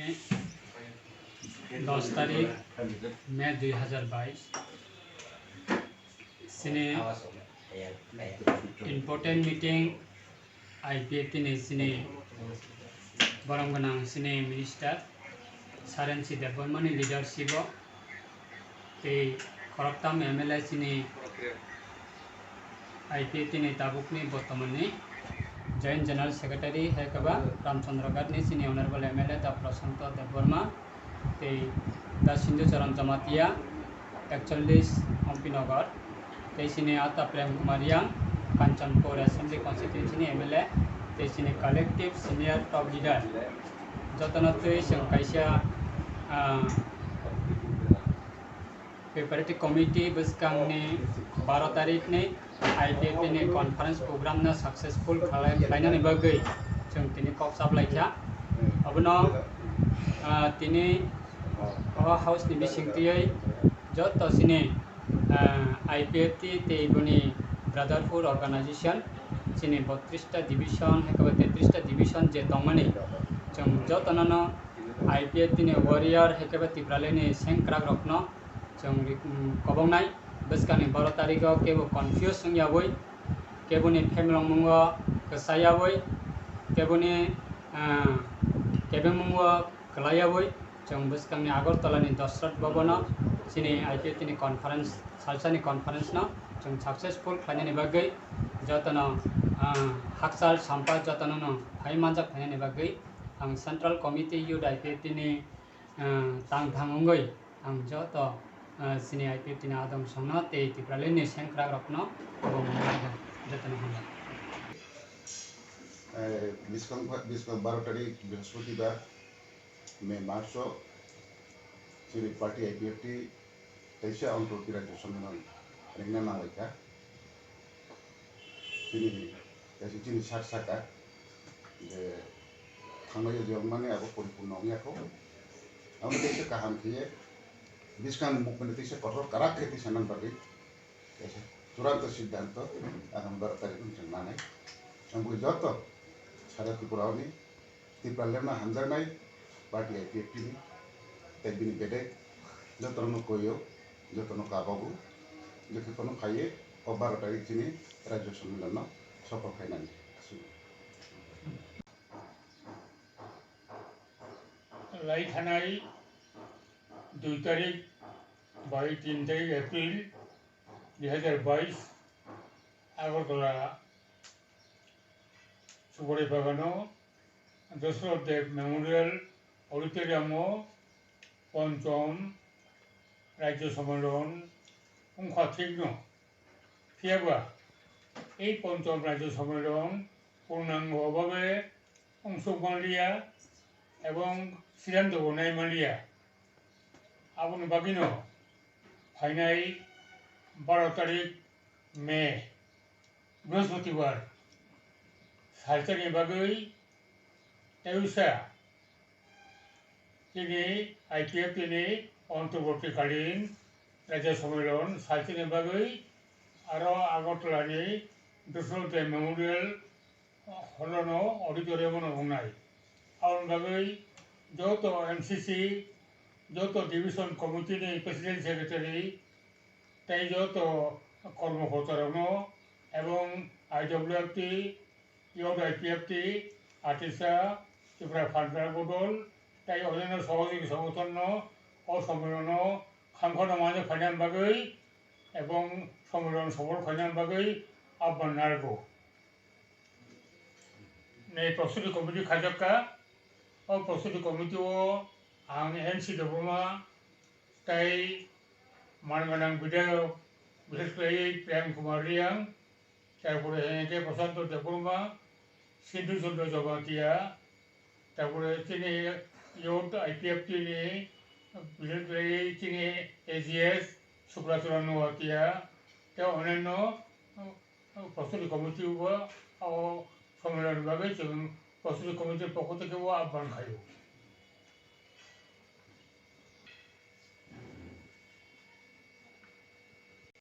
10 तारीख मई 2022 सिने important meeting IPFT ने सिने बरंगना सिने minister सारेंसी Devvarman leadership ते खरकताम MLA सिने IPFT ने ताबुकनी बर्तमाननी जॉइंट जनरल सेक्रेटरी है कबा रामचंद्रगढ़ ने सिने ऑनरेबल MLA दा प्रशांत देवबर्मा ते दा सिंधु चरण जमातिया 41 हम्पीनगर ते सिने आता Prem Kumaria Kanchanpur assembly constituency MLA ते सिने कलेक्टिव सीनियर टॉप लीडर जतनत्वे संकाइसा प्रिपरेटरी कमिटी बसकांगने 12 तारीख ने IPFT ने कॉन्फ्रेंस प्रोग्राम ना सक्सेसफुल खालायनानै बागै जों तिनि कप साप्लाइखा अबनो तिनि हाउस नि बिसिंतियै जत सिने IPFT ते बुनि ब्रदरहुड ऑर्गेनाइजेशन सिने 32टा डिविजन हेकबा 33टा डिविजन जे दंमनि जों जतननो IPFT ने वॉरियर हेकबा तिब्रालेनि सेंक्राग रखनो जों कबंनाय बसकानि 12 तारिख केबो कन्फ्यूज संयावै केबोनि फेमलंमुंगो कसायावै केबोनि केबेमुंगो कलायावै जों बसकानि आगरतलानि दशरथ भवन सिने IPFT नि कॉन्फ्रेंस सालसा नि कॉन्फ्रेंस न जों सक्सेसफुल खालायनायनि बागै जतनो हाकसाल साम्पा जतनो फाइमानजाक खालायनायनि बागै आं सेंट्रल कमिटी युथ IPFT नि तांथांगै आं जत सिने IPFT नि आदम संना ते तिब्रालेनि सेंक्रा रखनो जतनो होला बिस्कं 12 तारीख बृहस्पतिवार में मार्च सिने पार्टी IPFT तैसे अंतर्गत राज्य सम्मेलन रेंगना नालायका सिने सात साका जे थांनाय जों माने आबो परिपूर्ण याखौ आं तैसे काहाम खिए बिस्कान मुखमेंट तैसे कठोर कराक खेती सनन बागै तैसे चूड़ांत सिद्धांत आगामी 12 तारिख में नानै आंबो जत सारा त्रिपुरानि तिब्रालेमना हामजानाय पार्टी IPFT नि तैबिनि बेदे जतनो कोयो जतनो काबागु जतनो खाये 12 तारिख दिनि राज्य सम्मेलन सफल खायनानै KHAIJAKNAI 2 तारीख 3 एप्रिल 2022 আগরতলা সুবড়ি বাগানো দশরথ দেব মেমোরিয়াল অডিটোরিয়াম পঞ্চম রাজ্য সম্মেলন পুঙ্খাতীর্ণ ফিয়াবা এই পঞ্চম রাজ্য সম্মেলন পূর্ণাঙ্গভাবে অংশগ্রহণ লিয়া এবং সিদ্ধান্ত বনাই মালিয়া আপনি বাকিনো ফাইনাই 12 तारीख मे बृहस्पतिवार सालसानि बागै तेउसा दिनै IPFT नि अन्तर्वर्तीकालीन राज्य सम्मेलन सालसानि बागै आरो आगरतलानि दशरथ देव मेमोरियल हलनो अडिटोरियामनो बुंनाय आउन बागै जत MCC जत डिविजन कमिटी नि प्रेसिडेंट सेक्रेटारि ताई जत কর্মকর্তারানো এবং IWFT ইউথ IPFT আর্টিসা ত্রিপুরা ফান্ডার বদল তাই অন্যান্য সহযোগী সংগঠন ও সম্মেলন খামখানো মাঝে ফাইনাল বাগৈ এবং সম্মেলন সফল ফাইনাল বাগৈ আহ্বান নারগো नै प्रस्तुति कमिटी खाइजाका और प्रस्तुति कमिटी आं NC देवबर्मा ताई मानगोनां विधायक বিশেষকৈ প্রেম কুমারিয়া তারপরে এনেকে প্রশান্ত দেববর্মা সিন্ধু চন্দ্র জগতিয়া তারপরে তিনি ইউথ IPFT নি বিশেষকৈ তিনি AGS সুব্রতচরণ নোয়াতিয়া তে অন্যান্য প্রস্তুতি কমিটি সম্মেলন ভাবে প্রস্তুতি কমিটির পক্ষ থেকেও আহ্বান খাইব।